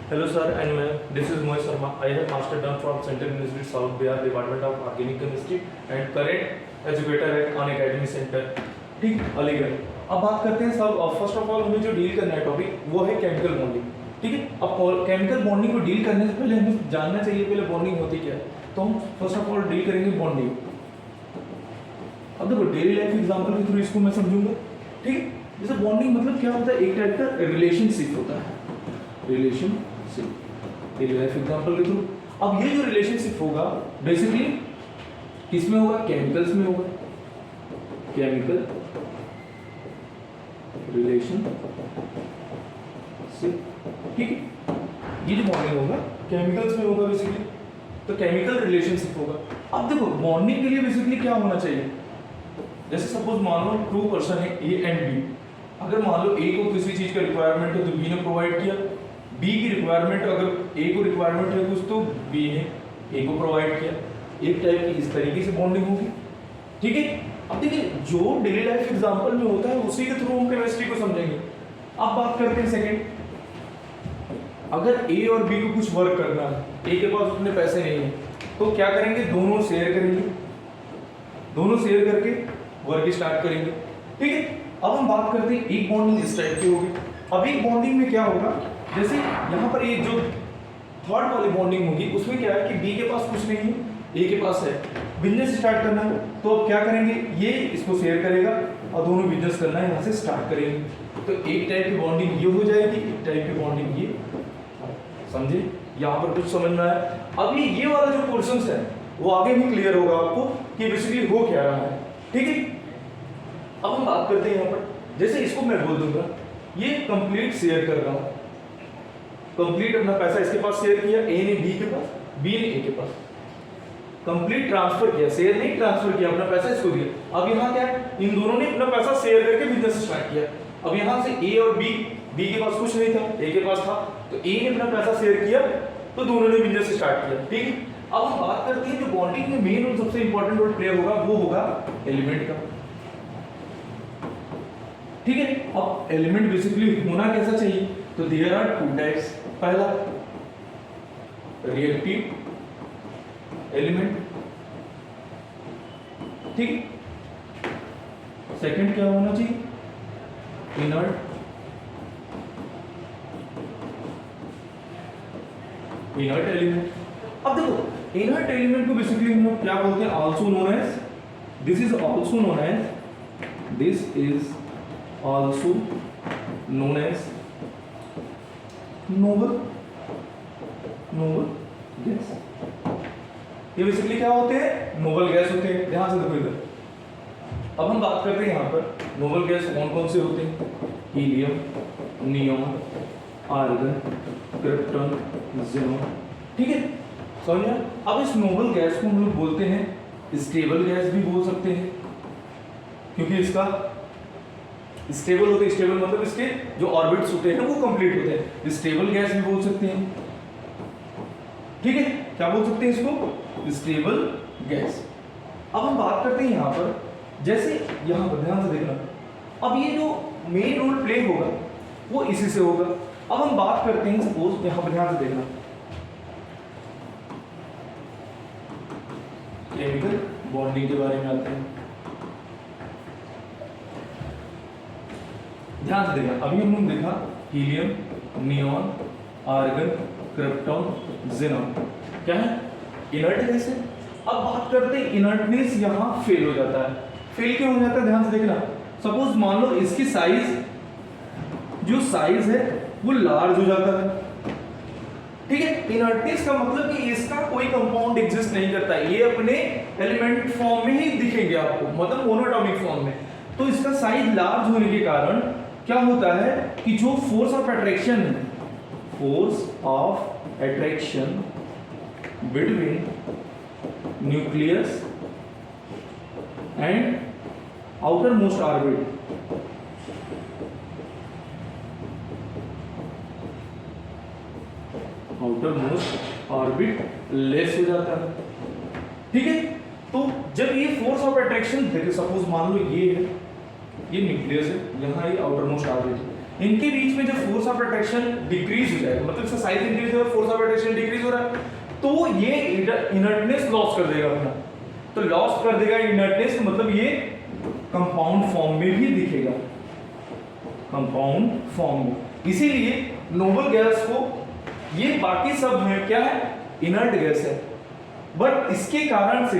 Hello sir and ma'am, this is Mohit Sharma. I have master done from Central University South Bihar Department of Organic Chemistry and current educator at Khan Academy Center, ठीक, अलीगढ़। अब बात करते हैं सब। First of all हमें जो deal करना है टॉपिक वो है केमिकल बॉन्डिंग, ठीक है। अब केमिकल बॉन्डिंग को डील करने से पहले हमें जानना चाहिए पहले बॉन्डिंग होती क्या है। तो हम फर्स्ट ऑफ ऑल डील करेंगे बॉन्डिंग। अब देखो डेली लाइफ एग्जाम्पल के थ्रू इसको मैं समझूंगा, ठीक है। जैसे बॉन्डिंग मतलब क्या होता है, एक टाइप का रिलेशनशिप होता है, रिलेशनशिप डेली लाइफ एग्जाम्पल के थ्रू। अब ये जो रिलेशनशिप होगा बेसिकली किसमें होगा, केमिकल्स में होगा, केमिकल रिलेशनशिप, ठीक है। ये जो बॉन्डिंग होगा केमिकल्स में होगा बेसिकली, तो केमिकल रिलेशनशिप होगा। अब देखो बॉन्डिंग के लिए बेसिकली क्या होना चाहिए, जैसे सपोज मान लो टू पर्सन है ए एंड बी। अगर मान लो ए को किसी चीज का रिक्वायरमेंट है तो बी ने प्रोवाइड किया, बी की रिक्वायरमेंट अगर ए को रिक्वायरमेंट है कुछ तो बी ने ए को प्रोवाइड किया। एक टाइप की इस तरीके से बॉन्डिंग होगी, ठीक है। अब देखिए जो डेली लाइफ एग्जांपल में होता है उसी के थ्रू हम केमिस्ट्री को समझेंगे। अब बात करते हैं सेकंड, अगर ए और बी को कुछ वर्क करना है, ए के पास उतने पैसे नहीं है तो क्या करेंगे, दोनों शेयर करेंगे, दोनों शेयर करके वर्क स्टार्ट करेंगे, ठीक है। अब हम बात करते हैं एक बॉन्डिंग इस टाइप की होगी। अब एक बॉन्डिंग में क्या होगा, जैसे यहाँ पर एक जो थर्ड वाली बॉन्डिंग होगी उसमें क्या है कि बी के पास कुछ नहीं है, ए के पास है, बिजनेस स्टार्ट करना है तो अब क्या करेंगे, ये इसको शेयर करेगा और दोनों बिजनेस करना है, यहाँ से स्टार्ट करेंगे। तो एक टाइप की बॉन्डिंग ये हो जाएगी, एक टाइप की बॉन्डिंग ये, समझे। यहाँ पर कुछ समझना है। अभी ये वाला जो पोर्शन है वो आगे भी क्लियर होगा आपको कि बेसिकली हो क्या रहा है, ठीक है। अब हम बात करते हैं यहाँ पर, जैसे इसको मैं बोल दूंगा ये कंप्लीट शेयर कर रहा हूँ, कंप्लीट अपना पैसा इसके पास शेयर किया, ए ने बी के पास, बी ने ए के पास, कंप्लीट ट्रांसफर किया, शेयर नहीं ट्रांसफर किया, अपना पैसा इसको दिया। अब यहाँ क्या है, इन दोनों ने अपना पैसा शेयर करके बिजनेस स्टार्ट किया। अब यहाँ से ए और बी, बी के पास कुछ नहीं था, ए के पास था, तो ए ने अपना पैसा शेयर किया तो दोनों ने बिजनेस स्टार्ट किया, ठीक है। अब हम बात करते हैं जो बॉन्डिंग में मेन और सबसे इंपॉर्टेंट रोल प्ले होगा वो होगा एलिमेंट का, ठीक है। अब एलिमेंट बेसिकली होना कैसा चाहिए, तो देयर आर टू टाइप्स। पहला रिएक्टिव एलिमेंट, ठीक। सेकंड क्या होना चाहिए, इनर्ट एलिमेंट। अब देखो इनर्ट एलिमेंट को बेसिकली हम लोग क्या बोलते हैं, also known as, this is also known as, this is also known as noble gas. ये बेसिकली क्या होते हैं, नोबल गैस होते हैं। ध्यान से देखो इधर। अब हम बात करते हैं यहाँ पर नोबल गैस कौन कौन से होते हैं, helium, neon, argon, krypton, xenon, ठीक है, समझिए। अब इस नोबल गैस को हम लोग बोलते हैं स्टेबल गैस भी बोल सकते हैं, क्योंकि इसका स्टेबल होते हैं, स्टेबल मतलब इसके जो ऑर्बिट्स होते हैं वो कंप्लीट होते हैं। स्टेबल गैस भी बोल सकते हैं, ठीक है। क्या बोल सकते हैं इसको, स्टेबल गैस। अब हम बात करते हैं यहाँ पर, जैसे यहाँ पर ध्यान से देखना, अब ये जो मेन रोल प्ले होगा वो इसी से होगा। अब हम बात करते हैं सपोज यहाँ पर ध्यान से देखना, केमिकल बॉन्डिंग के बारे में आते हैं, ध्यान से देखना। अभी हम लोग देखा helium, neon, argon, krypton, xenon, क्या है, इनर्ट गैस है। अब बात करते हैं इनर्टनेस, यहाँ फेल हो जाता है। फेल क्यों हो जाता है, ध्यान से देखना। सपोज मान लो इसकी साइज, जो साइज है वो लार्ज हो जाता है, ठीक है। इनर्टनेस का मतलब कि इसका कोई कंपाउंड एग्जिस्ट नहीं करता, ये अपने एलिमेंट फॉर्म में ही दिखेंगे आपको, मतलब मोनोटॉमिक फॉर्म में। तो इसका साइज लार्ज होने के कारण क्या होता है कि जो force of attraction between nucleus and outer most orbit, outer most orbit less हो जाता है, ठीक है। तो जब ये फोर्स ऑफ अट्रैक्शन देखिए, सपोज मान लो ये है, ये न्यूक्लियस है, यहाँ ये आउटर मोस्ट ऑर्बिट है, इनके बीच में जब फोर्स ऑफ अट्रैक्शन डिक्रीज हो जाएगा, मतलब इसका साइज इंक्रीज हो, फोर्स ऑफ अट्रैक्शन डिक्रीज हो रहा है, तो ये इनर्टनेस लॉस कर देगा अपना। तो लॉस कर देगा इनर्टनेस, मतलब ये कंपाउंड फॉर्म में भी दिखेगा, कंपाउंड फॉर्म में। इसीलिए नोबल गैस को, ये बाकी सब है क्या है, इनर्ट गैस है, बट इसके कारण से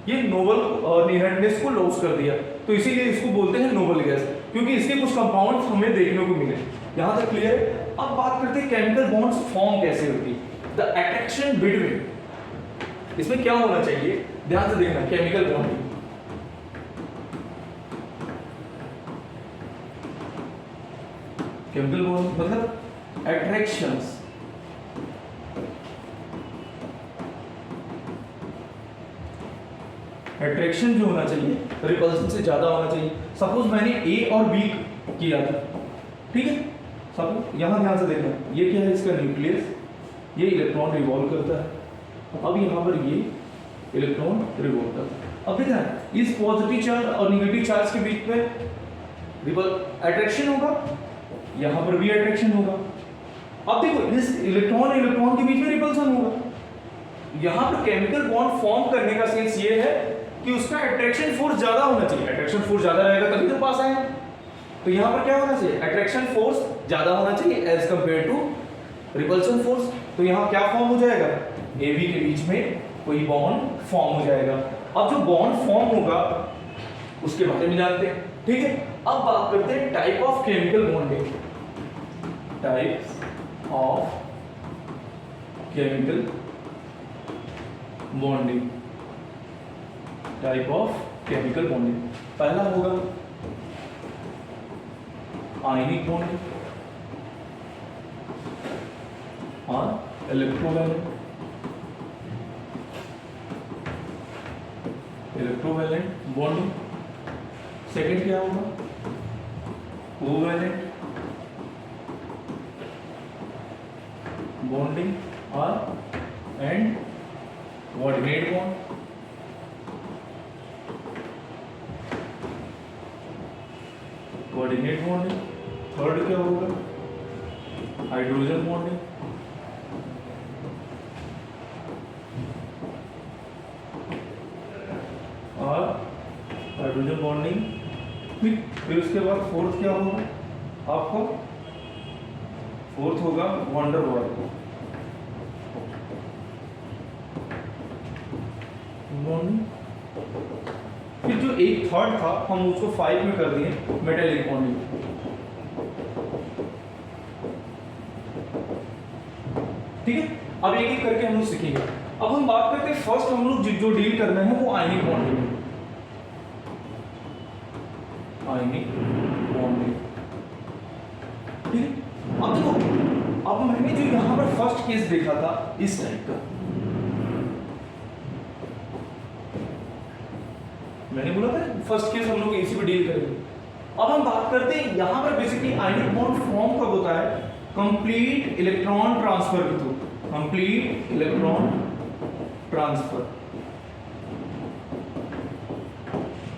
ये नोबल इनर्टनेस को लॉस कर दिया, तो इसीलिए इसको बोलते हैं नोबल गैस, क्योंकि इसके कुछ कंपाउंड्स हमें देखने को मिले। यहां तक क्लियर है। अब बात करते हैं केमिकल बॉन्ड्स फॉर्म कैसे होती है, द अट्रैक्शन बिटवीन, इसमें क्या होना चाहिए, ध्यान से देखना। केमिकल बॉन्ड, केमिकल बॉन्ड मतलब अट्रैक्शंस, अट्रैक्शन जो होना चाहिए रिपल्सन से ज्यादा होना चाहिए। सपोज मैंने ए और बी किया था, ठीक है, सपोज यहां ध्यान से देखना, ये क्या है, इसका न्यूक्लियस, ये इलेक्ट्रॉन रिवॉल्व करता है, अब यहां पर ये इलेक्ट्रॉन रिवॉल्व करता है। अब देखना इस पॉजिटिव चार्ज और नेगेटिव चार्ज के बीच में रिपल अट्रैक्शन होगा, यहां पर भी अट्रैक्शन होगा। अब देखो इस इलेक्ट्रॉन इलेक्ट्रॉन के बीच में रिपल्सन होगा। यहां पर केमिकल बॉन्ड फॉर्म करने का सेंस ये है कि उसका अट्रैक्शन फोर्स ज्यादा होना चाहिए, अट्रैक्शन फोर्स ज्यादा रहेगा तभी तो पास आएगा। तो यहां पर क्या होना चाहिए, अट्रैक्शन फोर्स ज्यादा होना चाहिए as compare to repulsion force. तो यहां क्या फॉर्म हो जाएगा, ए बी के बीच में कोई बॉन्ड फॉर्म हो जाएगा। अब जो बॉन्ड फॉर्म होगा उसके बारे में जानते हैं, ठीक है। अब बात करते हैं type of chemical bonding, types of chemical bonding, type of chemical bonding. पहला होगा आयनिक बॉन्डिंग और इलेक्ट्रोवैलेंट, इलेक्ट्रोवैलेंट बॉन्डिंग। सेकंड क्या होगा, कोवैलेंट बॉन्डिंग और and coordinate bond. Coordinate bonding. Third क्या होगा, हाइड्रोजन बॉन्डिंग। और हाइड्रोजन बॉन्डिंग, फिर उसके बाद फोर्थ क्या होगा आपको, फोर्थ होगा वंडर वॉल बॉन्डिंग। फिर जो एक थर्ड था हम उसको 5 में कर दिए, मेटालिक बॉन्डिंग। ठीक है, अब एक एक करके हम लोग सीखेंगे। अब हम बात करते हैं फर्स्ट हम लोग जो डील करना है वो आयनिक बॉन्डिंग, आयनिक बॉन्डिंग। ठीक है, अब देखो, अब मैंने जो यहां पर फर्स्ट केस देखा था इस टाइप का, मैंने बोला था फर्स्ट केस हम लोग इसी पे डील करेंगे। अब हम बात करते हैं यहां पर बेसिकली आयनिक बॉन्ड फॉर्म कब होता है, कंप्लीट इलेक्ट्रॉन ट्रांसफर के थ्रू, कंप्लीट इलेक्ट्रॉन ट्रांसफर।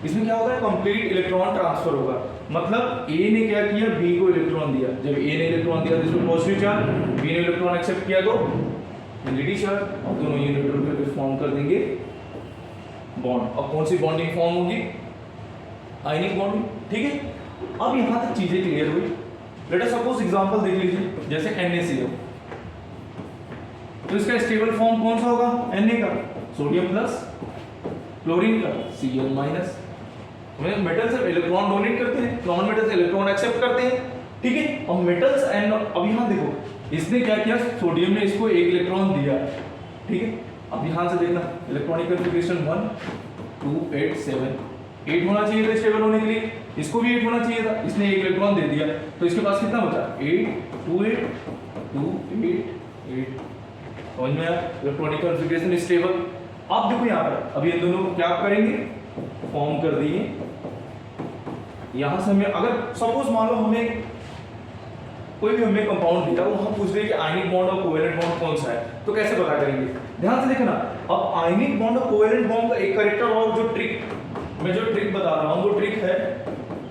इसमें क्या होता है, कंप्लीट इलेक्ट्रॉन ट्रांसफर होगा, मतलब ए ने क्या किया, बी को इलेक्ट्रॉन दिया। जब ए ने इलेक्ट्रॉन दिया तो इसमें पॉजिटिव चार्ज, बी ने इलेक्ट्रॉन एक्सेप्ट किया तो नेगेटिव चार्ज, और दोनों ये न्यूट्रल पे फॉर्म कर देंगे बॉन्ड। अब कौन सी बॉन्डिंग फॉर्म होगी, आयनिक बॉन्डिंग। ठीक है, अब यहां तक चीजें क्लियर हुई। लेट अस सपोज एग्जांपल देख लीजिए, जैसे NaCl, तो इसका स्टेबल फॉर्म कौन सा होगा, Na का, सोडियम प्लस क्लोरीन का Cl minus. Metals electron donate करते हैं, नॉन मेटल्स इलेक्ट्रॉन एक्सेप्ट करते हैं। ठीक है, और मेटल्स एंड, अब यहां देखो इसने क्या किया, सोडियम ने इसको एक इलेक्ट्रॉन दिया। ठीक है, अब यहां से देखना इलेक्ट्रॉनिक कॉन्फ़िगरेशन 1 2 8 7, 8 होना चाहिए था स्टेबल होने के लिए, इसको भी 8 होना चाहिए था, इसने एक इलेक्ट्रॉन दे दिया, तो इसके पास कितना बचा, 8 2 8 2 8 8। समझ में आया, इलेक्ट्रॉनिक कॉन्फ़िगरेशन स्टेबल। अब देखो यहां पर अब ये दोनों क्या करेंगे, फॉर्म कर दिए। यहां से हमें अगर सपोज मान लो हमें कोई भी हमें कंपाउंड दिया, वो हम पूछ रहे हैं कि आयनिक बॉन्ड और कोवेलेंट बॉन्ड कौन सा है, तो कैसे पता करेंगे, ध्यान से देखना। अब आयनिक बॉन्ड और कोवेलेंट बॉन्ड का एक कैरेक्टर और जो ट्रिक, मैं जो ट्रिक बता रहा हूं वो ट्रिक है,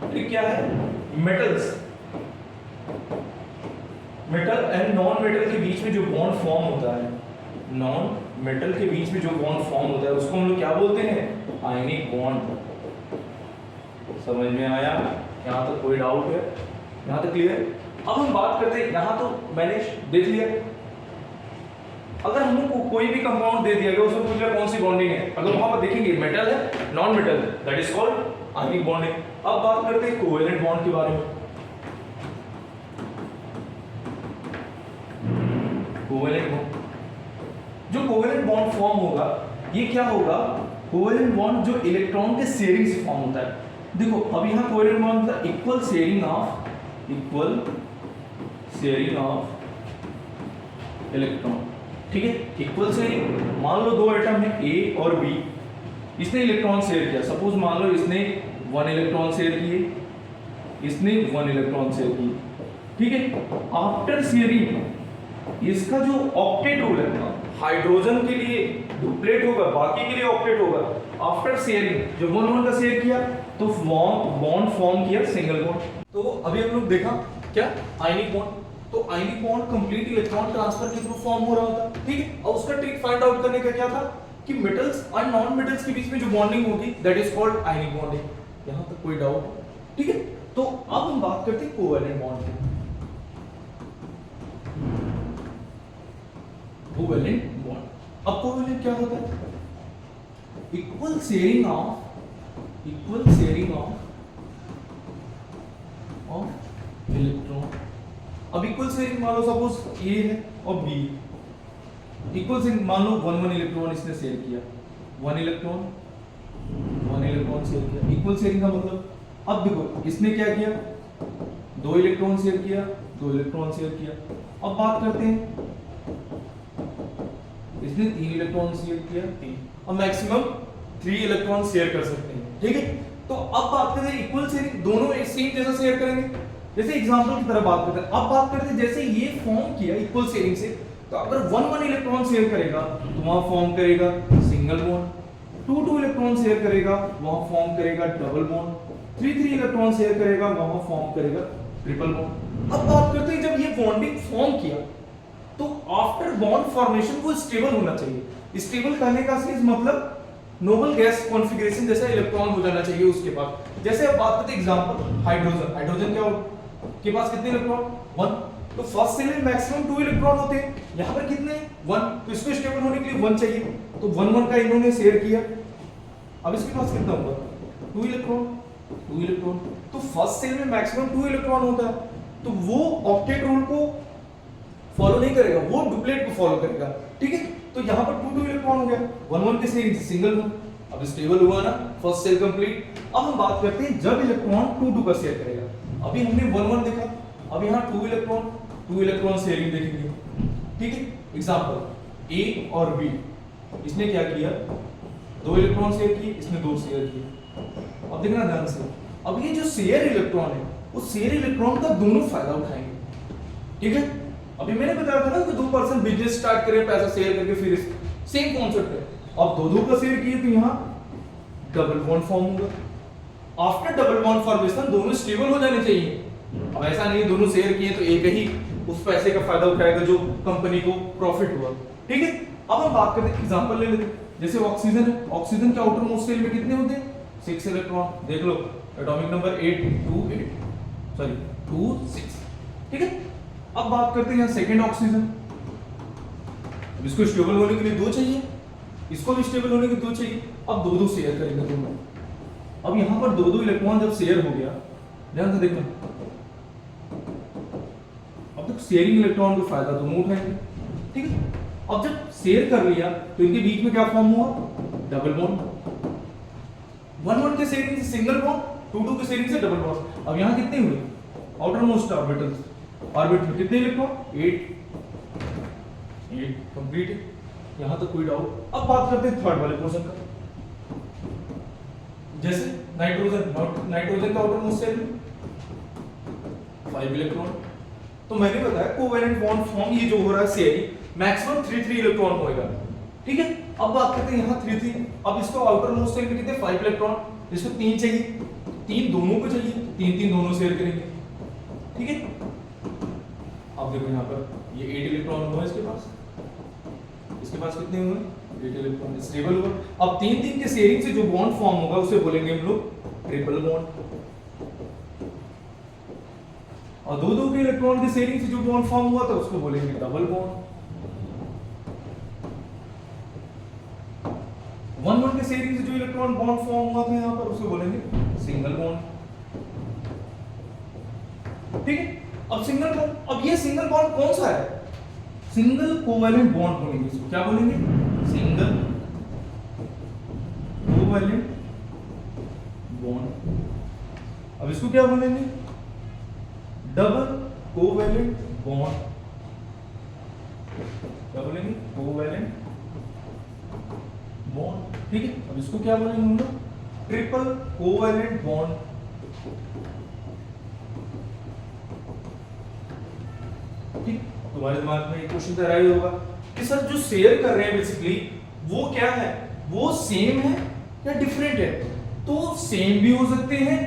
ट्रिक क्या है, metals metal and non metal के बीच में जो बॉन्ड फॉर्म होता है, नॉन मेटल के बीच में जो बॉन्ड फॉर्म होता है उसको हम लोग क्या बोलते हैं, आयनिक बॉन्ड। समझ में आया? यहाँ तक कोई डाउट है? यहाँ तक क्लियर? अब हम बात करते हैं, यहाँ तो मैंने देख लिया, अगर हमको कोई भी कंपाउंड दे दिया गया उसमें पूछ लिया कौन सी बॉन्डिंग है, अगर वहां पर देखेंगे मेटल है नॉन मेटल है, that is called ionic bonding. अब बात करते हैं कोवेलेंट बॉन्ड के बारे में। कोवेलेंट बॉन्ड, जो कोवेलेंट बॉन्ड फॉर्म होगा ये क्या होगा, कोवेलेंट बॉन्ड जो इलेक्ट्रॉन के शेयरिंग से फॉर्म होता है। देखो अब यहाँ कोवेलेंट बॉन्ड का इक्वल शेयरिंग ऑफ इलेक्ट्रॉन, ठीक है, इक्वल शेयरिंग। मान लो दो एटम है ए और बी, इसने इलेक्ट्रॉन शेयर किया, सपोज मान लो इसने 1 इलेक्ट्रॉन शेयर किए, इसने 1 इलेक्ट्रॉन शेयर किए, ठीक है। आफ्टर शेयरिंग इसका जो ऑक्टेट रूल है, हाइड्रोजन के लिए डुप्लेट होगा, बाकी के लिए ऑक्टेट होगा। आफ्टर शेयरिंग जो 1 का शेयर किया तो बॉन्ड फॉर्म किया सिंगल बॉन्ड। तो अभी हम लोग देखा क्या, आयनिक बॉन्ड। तो ionic bond complete electron transfer के थ्रू फॉर्म हो रहा होता, ठीक है। और उसका ट्रिक फाइंड आउट करने का क्या था कि मेटल्स और नॉन मेटल्स के बीच में जो बॉन्डिंग होगी that is called ionic bonding. यहां तक कोई डाउट, ठीक है। तो अब हम बात करते हैं कोवेलेंट बॉन्ड की। कोवेलेंट बॉन्ड, अब कोवेलेंट क्या होता है, इक्वल शेयरिंग ऑफ इलेक्ट्रॉन। अब इक्वल शेयरिंग मान लो सपोज ए है और बी, इक्वल शेयरिंग मान लो 1 इलेक्ट्रॉन इसने शेयर किया, 1 इलेक्ट्रॉन शेयर किया, इक्वल शेयरिंग का मतलब। अब देखो इसने क्या किया, 2 इलेक्ट्रॉन शेयर किया, 2 इलेक्ट्रॉन शेयर किया। अब बात करते हैं, इसने 3 इलेक्ट्रॉन शेयर किया, 3, अब मैक्सिमम 3 इलेक्ट्रॉन शेयर कर सकते हैं, ठीक है। तो अब बात करते हैं इक्वल शेयरिंग, दोनों एक सेम जैसा शेयर करेंगे। जैसे एग्जांपल की तरह बात करते हैं, अब बात करते हैं जैसे ये फॉर्म किया इक्वल शेयरिंग से, तो अगर 1 इलेक्ट्रॉन शेयर करेगा तो वहां फॉर्म करेगा सिंगल बॉन्ड, 2 इलेक्ट्रॉन शेयर करेगा वहां फॉर्म करेगा डबल बॉन्ड, 3 इलेक्ट्रॉन शेयर करेगा वहां फॉर्म करेगा ट्रिपल बॉन्ड। अब बात करते हैं जब ये बॉन्डिंग फॉर्म किया तो आफ्टर बॉन्ड फॉर्मेशन वो स्टेबल होना चाहिए। स्टेबल कहने का सीज मतलब नोबल गैस कॉन्फ़िगरेशन जैसा इलेक्ट्रॉन हो जाना चाहिए उसके पास। जैसे अब बात करते हैं एग्जांपल हाइड्रोजन क्या हो के पास कितने इलेक्ट्रॉन, 1, तो फर्स्ट सेल में मैक्सिमम 2 इलेक्ट्रॉन होते हैं, यहां पर कितने 1, तो इसको स्टेबल होने के लिए 1 चाहिए, तो 1 का इन्होंने शेयर किया। अब इसके पास कितना होगा, 2 इलेक्ट्रॉन, तो फर्स्ट सेल में मैक्सिमम 2 इलेक्ट्रॉन होता है, तो वो ऑक्टेट रूल को फॉलो नहीं करेगा, वो डुप्लेट को फॉलो करेगा, ठीक है। तो यहां पर 2 इलेक्ट्रॉन हो गया, 1 के शेयरिंग से सिंगल बॉन्ड, अब स्टेबल हुआ ना, फर्स्ट सेल कंप्लीट। अब हम बात करते हैं जब इलेक्ट्रॉन 2 का शेयर करेगा। अभी हमने 1 देखा, अब यहाँ 2 इलेक्ट्रॉन शेयरिंग देखेंगे, ठीक है। एग्जांपल ए और बी, इसने क्या किया, 2 इलेक्ट्रॉन शेयर किए, इसने 2 शेयर किए। अब देखना ध्यान से, अब ये जो शेयर इलेक्ट्रॉन है उस शेयर इलेक्ट्रॉन का दोनों फायदा उठाएंगे, ठीक है। अभी मैंने बताया था ना कि 2 पर्सन बिजनेस स्टार्ट करें पैसा शेयर करके, फिर सेम कॉन्सेप्ट है। अब 2 का शेयर किए तो यहाँ डबल बॉन्ड फॉर्म होगा। आफ्टर डबल बॉन्ड फॉर्मेशन दोनों स्टेबल हो जाने चाहिए। अब ऐसा नहीं दोनों शेयर किए तो एक ही उस पैसे का फायदा उठाएगा जो कंपनी को प्रॉफिट हुआ, ठीक है। अब हम बात करते हैं एग्जांपल ले लेते हैं, जैसे ऑक्सीजन है, ऑक्सीजन के आउटर मोस्ट शेल में कितने होते हैं, 6 इलेक्ट्रॉन, देख लो एटॉमिक नंबर 26, ठीक है। अब बात करते हैं यहाँ सेकंड ऑक्सीजन, अब इसको स्टेबल होने के लिए 2 चाहिए, इसको भी स्टेबल होने के 2 चाहिए। अब 2 शेयर करेंगे दोनों। अब यहाँ पर 2 इलेक्ट्रॉन जब शेयर हो गया, ध्यान से देखना, अब तक शेयरिंग इलेक्ट्रॉन का फायदा दोनों उठाएंगे, ठीक है। अब जब शेयर कर लिया तो इनके बीच में क्या फॉर्म हुआ, डबल बॉन्ड, 1 के शेयरिंग से सिंगल बॉन्ड, 2 के शेयरिंग से डबल बॉन्ड। अब यहाँ कितने हुए, आउटर मोस्ट ऑर्बिटल में कितने इलेक्ट्रॉन, 8 कंप्लीट है, यहां तक कोई डाउट। अब बात करते हैं थर्ड वाले पोर्शन का, जैसे नाइट्रोजन का आउटर मोस्ट शेल में 5 इलेक्ट्रॉन। तो मैंने बताया कोवेलेंट बॉन्ड फॉर्म ये जो हो रहा है शेयरिंग मैक्सिमम 3 इलेक्ट्रॉन होएगा, ठीक है। अब बात करते हैं यहाँ 3, अब इसको आउटर मोस्ट शेल में कितने 5 इलेक्ट्रॉन, इसको 3 चाहिए, 3 दोनों को चाहिए, 3 दोनों शेयर करेंगे, ठीक है। अब देखो यहाँ पर ये 8 इलेक्ट्रॉन हुआ इसके पास कितने हुए 8 इलेक्ट्रॉन स्टेबल हुआ। अब 3-3 के शेयरिंग से जो बॉन्ड फॉर्म होगा उसे बोलेंगे हम लोग ट्रिपल बॉन्ड, और 2-2 के इलेक्ट्रॉन के शेयरिंग से जो बॉन्ड फॉर्म हुआ था उसको बोलेंगे डबल बॉन्ड। 1-1 के शेयरिंग से जो इलेक्ट्रॉन बॉन्ड फॉर्म हुआ था यहाँ पर उसे बोलेंगे सिंगल बॉन्ड। ठीक है, अब सिंगल बॉन्ड, अब ये सिंगल बॉन्ड कौन सा है? सिंगल कोवैलेंट बॉन्ड बोलेंगे इसको। क्या बोलेंगे? Single covalent bond. अब इसको क्या बोलेंगे? Double covalent bond. क्या बोलेंगे? Covalent bond. ठीक है, अब इसको क्या बोलेंगे हम लोग? Triple covalent bond. ठीक, तुम्हारे दिमाग में एक क्वेश्चन तो आया होगा कि सर जो शेयर कर रहे हैं बेसिकली वो क्या है, वो सेम है या डिफरेंट है? तो सेम भी हो सकते हैं,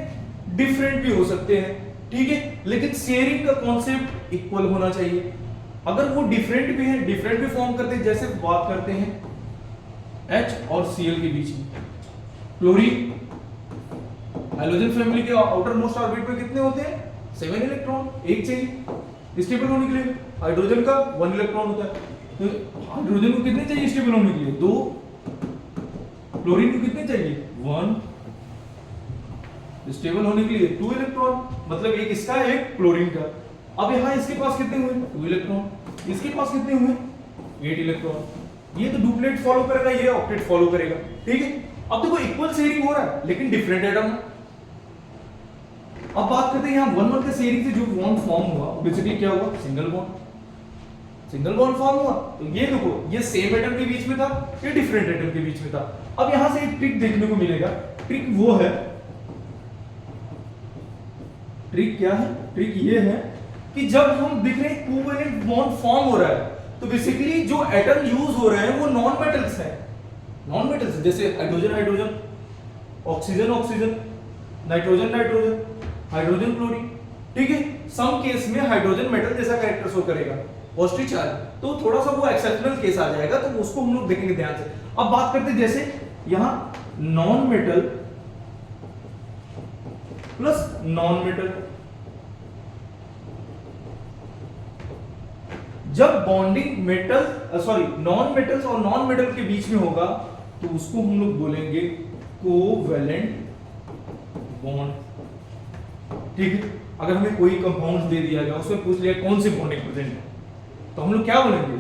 डिफरेंट भी हो सकते हैं। ठीक है, लेकिन शेयरिंग का कॉन्सेप्ट इक्वल होना चाहिए। अगर वो डिफरेंट भी है, डिफरेंट भी फॉर्म करते हैं, जैसे बात करते हैं H और Cl के बीच में, क्लोरीन हाइड्रोजन फैमिली के आउटर मोस्ट ऑर्बिट में कितने होते हैं? 7 इलेक्ट्रॉन, एक चाहिए स्टेबल होने के लिए। हाइड्रोजन का 1 इलेक्ट्रॉन होता है, तो हाइड्रोजन को कितने चाहिए स्टेबल होने के लिए? 2। क्लोरीन को कितने चाहिए? 1। स्टेबल होने के लिए 2 इलेक्ट्रॉन, मतलब एक इसका एक क्लोरीन का। अब यहाँ इसके पास कितने हुए? 2 इलेक्ट्रॉन। इसके पास कितने हुए? 8 इलेक्ट्रॉन। ये तो डुप्लेट फॉलो करेगा, ये ऑक्टेट फॉलो करेगा। ठीक है, अब देखो इक्वल शेयरिंग हो रहा है लेकिन डिफरेंट एटम। अब बात करते हैं यहाँ 1-1 के शेयरिंग से जो बॉन्ड फॉर्म हुआ बेसिकली क्या हुआ? Single bond. Single bond form हुआ तो ये देखो ये सेम एटम के बीच में था, ये डिफरेंट एटम के बीच में था। अब यहां से एक ट्रिक देखने को मिलेगा। ट्रिक वो है, ट्रिक क्या है? ट्रिक ये है कि जब हम देख रहे हैं कोवैलेंट बॉन्ड फॉर्म हो रहा है तो बेसिकली जो एटम यूज हो रहे हैं वो नॉन मेटल्स हैं। नॉन मेटल्स जैसे hydrogen hydrogen, oxygen oxygen, nitrogen nitrogen, hydrogen chlorine. ठीक है, सम केस में हाइड्रोजन मेटल जैसा कैरेक्टर शो करेगा, पॉजिटिव चार्ज, तो थोड़ा सा वो एक्सेप्शनल केस आ जाएगा, तो उसको हम लोग देखेंगे ध्यान से। अब बात करते हैं जैसे यहां non metal plus non metal, जब बॉन्डिंग मेटल नॉन मेटल्स और नॉन मेटल के बीच में होगा तो उसको हम लोग बोलेंगे कोवैलेंट बॉन्ड। ठीक है, अगर हमें कोई कंपाउंड दे दिया गया, उसमें पूछ लिया कौन सी बॉन्डिंग प्रेजेंट है, तो हम लोग क्या बोलेंगे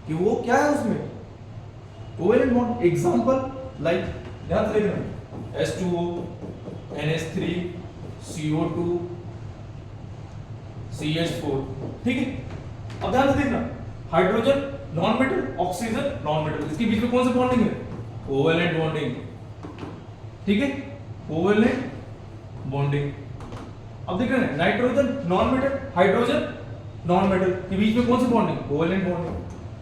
कि वो क्या है उसमें? Covalent bond. एग्जांपल लाइक ध्यान से देखना, H2O, NH3, CO2, CH4। ठीक है, अब ध्यान से देखना, hydrogen non metal, oxygen non metal, इसके बीच में कौन सा बॉन्डिंग है? Covalent bonding. ठीक है, कोवैलेंट बॉन्डिंग। अब देख रहे हैं nitrogen non metal, hydrogen non metal के बीच में कौन सी bonding? Covalent bonding.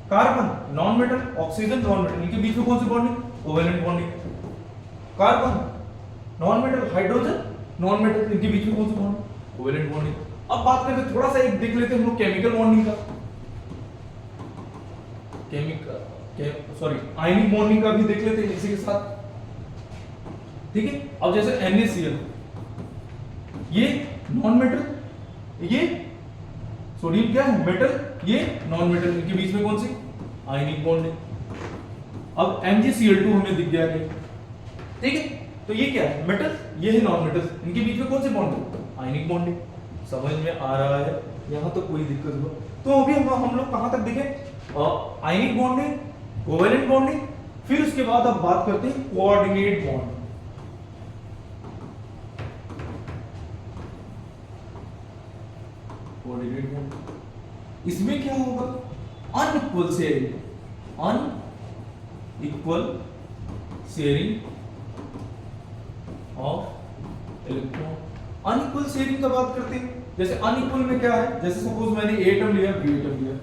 Carbon non metal, oxygen non metal, इनके बीच में कौन सी bonding? Covalent bonding. Carbon non metal, hydrogen non metal, इनके बीच में कौन सी बॉन्डिंग? Covalent bonding. अब बात करते हैं थोड़ा सा एक देख लेते हैं हम लोग केमिकल बॉन्डिंग का, आयनिक बॉन्डिंग का भी देख लेते हैं इसी के साथ। ठीक है, अब जैसे NaCl, ये नॉन मेटल, ये सोडियम क्या है? मेटल, ये नॉन मेटल, इनके बीच में कौन सी? Ionic bonding. अब MgCl2 हमें दिख गया है। ठीक है, तो ये क्या है? मेटल, ये है नॉन मेटल, इनके बीच में कौन सी बॉन्डिंग? Ionic bonding. समझ में आ रहा है? यहां तो कोई दिक्कत हुआ तो अभी हम लोग कहां तक दिखे? आयनिक बॉन्डिंग, कोवैलेंट बॉन्डिंग, फिर उसके बाद अब बात करते हैं कोऑर्डिनेट बॉन्ड। कोऑर्डिनेट बॉन्ड, इसमें क्या होगा? Unequal sharing, unequal sharing of electron. Unequal sharing का बात करते हैं, जैसे अनइक्वल में क्या है? जैसे सपोज मैंने A एटम लिया, B एटम लिया,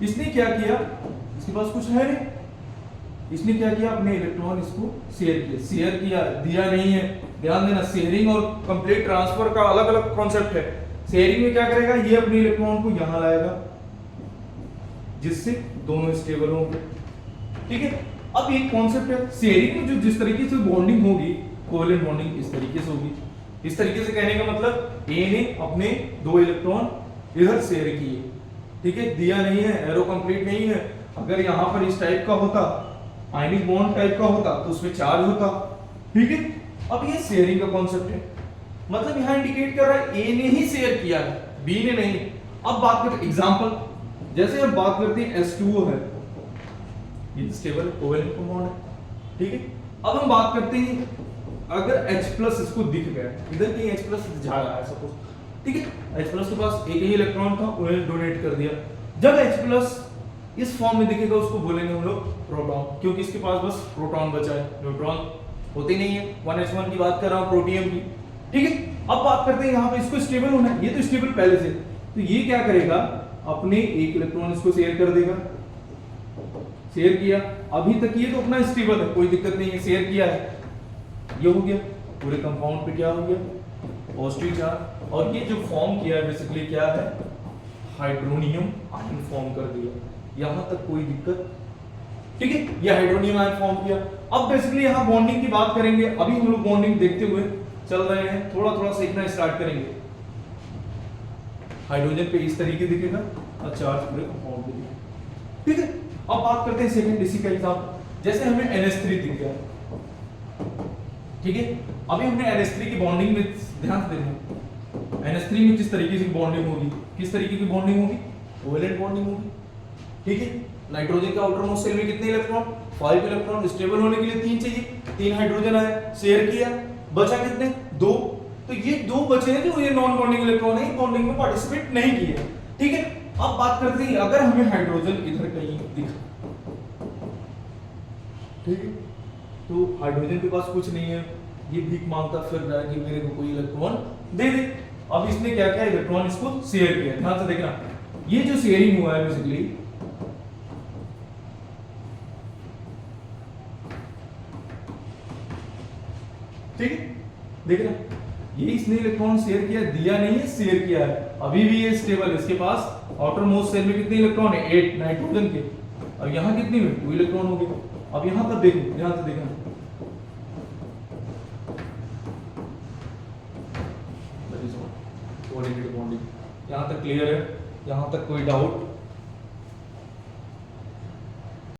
इसने क्या किया? इसके पास कुछ है नहीं, इसने क्या किया? अपने इलेक्ट्रॉन इसको शेयर किया, दिया नहीं है। ध्यान देना, शेयरिंग और कंप्लीट ट्रांसफर का अलग अलग कॉन्सेप्ट है। शेयरिंग में क्या करेगा? ये अपने इलेक्ट्रॉन को यहां लाएगा, जिससे दोनों स्टेबल होंगे। ठीक है, अब एक कॉन्सेप्ट है शेयरिंग में, जो जिस तरीके से बॉन्डिंग होगी, कोवेलेंट बॉन्डिंग इस तरीके से होगी। इस तरीके से कहने का मतलब ए ने अपने 2 इलेक्ट्रॉन इधर शेयर किए, ठीक है, दिया नहीं है, एरो कंप्लीट नहीं है। अगर यहां पर इस टाइप का होता, आयनिक बॉन्ड टाइप का होता, तो उसमें चार्ज होता। ठीक है, अब ये शेयरिंग का कॉन्सेप्ट है, मतलब यहां इंडिकेट कर रहा है ए ने ही शेयर किया है, बी ने नहीं। अब बात करते एग्जांपल, जैसे हम बात करते हैं H2O है, ये स्टेबल कोवेलेंट कंपाउंड है। ठीक है, अब हम बात करते हैं अगर H+ इसको दिख गया, इधर कहीं H+ जा रहा है सपोज, ठीक है, H+ के पास एक ही इलेक्ट्रॉन था, उन्होंने डोनेट कर दिया। जब H+ इस फॉर्म में दिखेगा उसको बोलेंगे हम लोग प्रोटॉन, क्योंकि इसके पास बस प्रोटॉन बचा है, न्यूट्रॉन होते नहीं है। 1s1 की बात कर रहा हूं, प्रोटियम की। ठीक है, अब बात करते हैं यहाँ पे इसको स्टेबल होना है, ये तो स्टेबल पहले से, तो ये क्या करेगा, अपने एक इलेक्ट्रॉन इसको शेयर कर देगा। शेयर किया, अभी तक ये तो अपना स्टेबल है, कोई दिक्कत नहीं है, शेयर किया है, ये हो गया। पूरे कंपाउंड पे क्या हो गया, पॉजिटिव चार्ज, और ये जो फॉर्म किया है बेसिकली क्या है, हाइड्रोनियम आयन फॉर्म कर दिया, यहां तक कोई दिक्कत। ठीक है, ये हाइड्रोनियम आयन फॉर्म किया। अब बेसिकली यहां बॉन्डिंग की बात करेंगे, अभी हम लोग बॉन्डिंग देखते हुए चल रहे हैं, थोड़ा थोड़ा सीखना स्टार्ट करेंगे। हाइड्रोजन पे इस तरीके दिखेगा और चार्ज पूरे कंपाउंड पे दिखेगा। ठीक है, अब बात करते हैं सेकंड इसी का एग्जांपल, जैसे हमें NH3 दिख गया। ठीक है, अभी हमने NH3 की बॉन्डिंग में ध्यान देना, NH3 में किस तरीके से बॉन्डिंग होगी, किस तरीके की बॉन्डिंग होगी, कोवेलेंट बॉन्डिंग होगी। ठीक है, नाइट्रोजन का आउटर मोस्ट शेल में कितने इलेक्ट्रॉन, 5 इलेक्ट्रॉन, स्टेबल होने के लिए 3 चाहिए, 3 हाइड्रोजन आए, शेयर किया, बचा कितने, 2। तो ये 2 बचे हैं जो ये नॉन बॉन्डिंग इलेक्ट्रॉन है, बॉन्डिंग में पार्टिसिपेट नहीं किए। ठीक है, अब बात करते हैं अगर हमें हाइड्रोजन इधर कहीं दिखा, ठीक है, तो हाइड्रोजन के पास कुछ नहीं है, ये भीख मांगता फिर रहा है कि मेरे को कोई इलेक्ट्रॉन दे दे। अब इसने क्या किया, इलेक्ट्रॉन इसको शेयर किया। ध्यान से देखना, ये जो शेयरिंग हुआ है बेसिकली, ठीक है, देखना, ये इसने इलेक्ट्रॉन शेयर किया, दिया नहीं है, शेयर किया है, अभी भी ये स्टेबल है। इसके पास आउटर मोस्ट शेल में कितने इलेक्ट्रॉन है, 8 नाइट्रोजन के, और यहां कितने में, 2 इलेक्ट्रॉन हो गए। अब यहां पर देखो, ध्यान से देखना, बॉन्डिंग यहां तक क्लियर है, यहां तक कोई डाउट